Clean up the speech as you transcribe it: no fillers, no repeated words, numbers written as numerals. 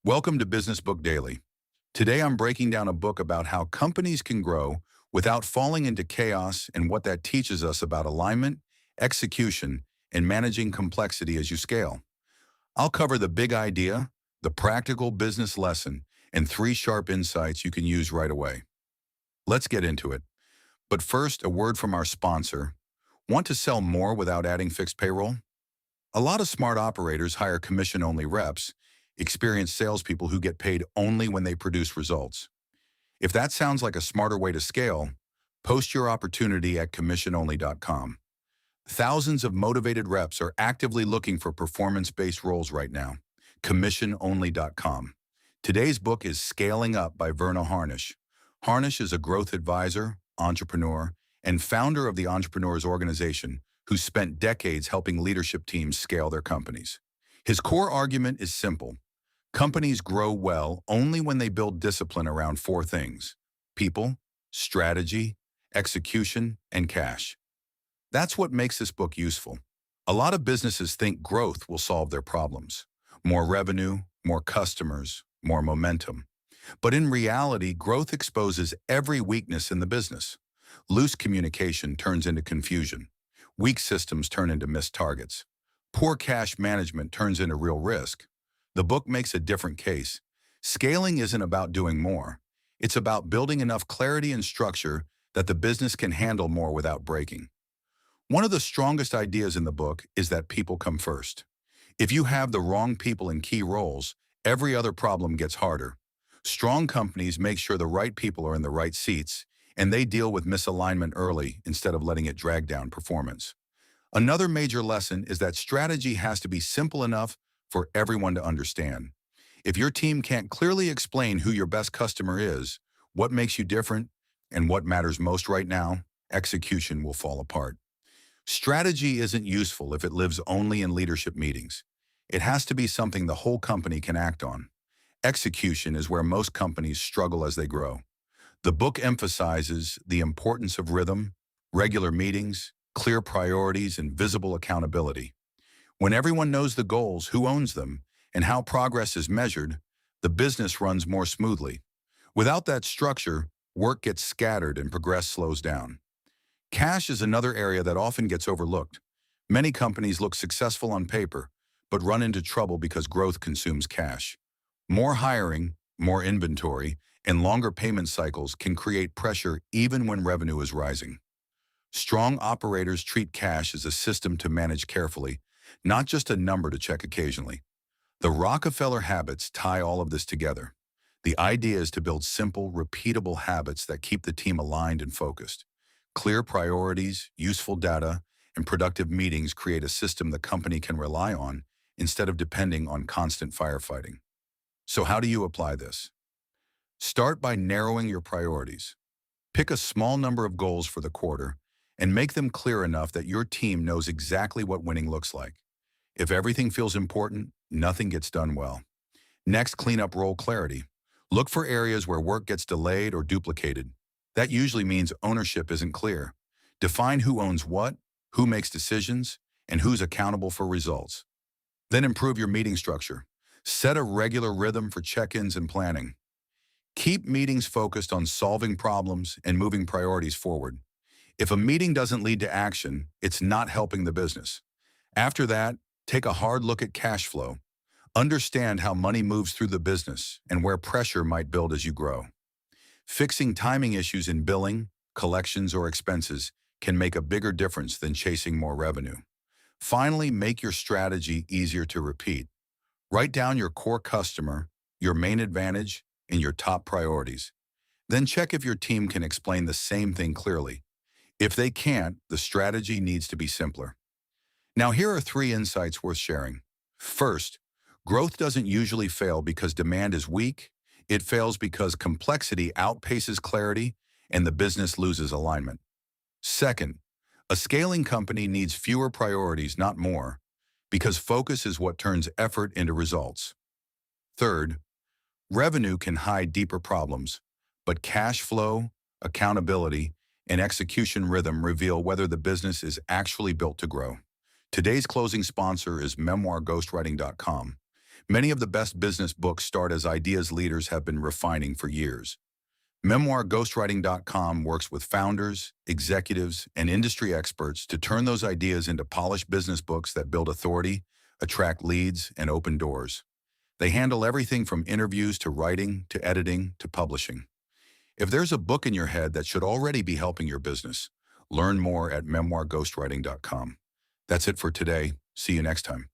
Welcome to Business Book Daily. Today I'm breaking down a book about how companies can grow without falling into chaos and what that teaches us about alignment, execution, and managing complexity as you scale. I'll cover the big idea, the practical business lesson, and three sharp insights you can use right away. Let's get into it. But first, a word from our sponsor. Want to sell more without adding fixed payroll? A lot of smart operators hire commission-only reps, experienced salespeople who get paid only when they produce results. If that sounds like a smarter way to scale, post your opportunity at commissiononly.com. Thousands of motivated reps are actively looking for performance-based roles right now. Commissiononly.com. Today's book is Scaling Up by Verne Harnish. Harnish is a growth advisor, entrepreneur, and founder of the Entrepreneurs Organization who spent decades helping leadership teams scale their companies. His core argument is simple. Companies grow well only when they build discipline around four things: people, strategy, execution, and cash. That's what makes this book useful. A lot of businesses think growth will solve their problems. More revenue, more customers, more momentum. But in reality, growth exposes every weakness in the business. Loose communication turns into confusion. Weak systems turn into missed targets. Poor cash management turns into real risk. The book makes a different case. Scaling isn't about doing more. It's about building enough clarity and structure that the business can handle more without breaking. One of the strongest ideas in the book is that people come first. If you have the wrong people in key roles, every other problem gets harder. Strong companies make sure the right people are in the right seats, and they deal with misalignment early instead of letting it drag down performance. Another major lesson is that strategy has to be simple enough for everyone to understand. If your team can't clearly explain who your best customer is, what makes you different, and what matters most right now, execution will fall apart. Strategy isn't useful if it lives only in leadership meetings. It has to be something the whole company can act on. Execution is where most companies struggle as they grow. The book emphasizes the importance of rhythm, regular meetings, clear priorities, and visible accountability. When everyone knows the goals, who owns them, and how progress is measured, the business runs more smoothly. Without that structure, work gets scattered and progress slows down. Cash is another area that often gets overlooked. Many companies look successful on paper, but run into trouble because growth consumes cash. More hiring, more inventory, and longer payment cycles can create pressure even when revenue is rising. Strong operators treat cash as a system to manage carefully, not just a number to check occasionally. The Rockefeller habits tie all of this together. The idea is to build simple, repeatable habits that keep the team aligned and focused. Clear priorities, useful data, and productive meetings create a system the company can rely on instead of depending on constant firefighting. So how do you apply this? Start by narrowing your priorities. Pick a small number of goals for the quarter and make them clear enough that your team knows exactly what winning looks like. If everything feels important, nothing gets done well. Next, clean up role clarity. Look for areas where work gets delayed or duplicated. That usually means ownership isn't clear. Define who owns what, who makes decisions, and who's accountable for results. Then improve your meeting structure. Set a regular rhythm for check-ins and planning. Keep meetings focused on solving problems and moving priorities forward. If a meeting doesn't lead to action, it's not helping the business. After that, take a hard look at cash flow. Understand how money moves through the business and where pressure might build as you grow. Fixing timing issues in billing, collections, or expenses can make a bigger difference than chasing more revenue. Finally, make your strategy easier to repeat. Write down your core customer, your main advantage, and your top priorities. Then check if your team can explain the same thing clearly. If they can't, the strategy needs to be simpler. Now here are three insights worth sharing. First, growth doesn't usually fail because demand is weak. It fails because complexity outpaces clarity and the business loses alignment. Second, a scaling company needs fewer priorities, not more, because focus is what turns effort into results. Third, revenue can hide deeper problems, but cash flow, accountability, and execution rhythm reveal whether the business is actually built to grow. Today's closing sponsor is memoirghostwriting.com. Many of the best business books start as ideas leaders have been refining for years. MemoirGhostwriting.com works with founders, executives, and industry experts to turn those ideas into polished business books that build authority, attract leads, and open doors. They handle everything from interviews to writing to editing to publishing. If there's a book in your head that should already be helping your business, learn more at MemoirGhostwriting.com. That's it for today. See you next time.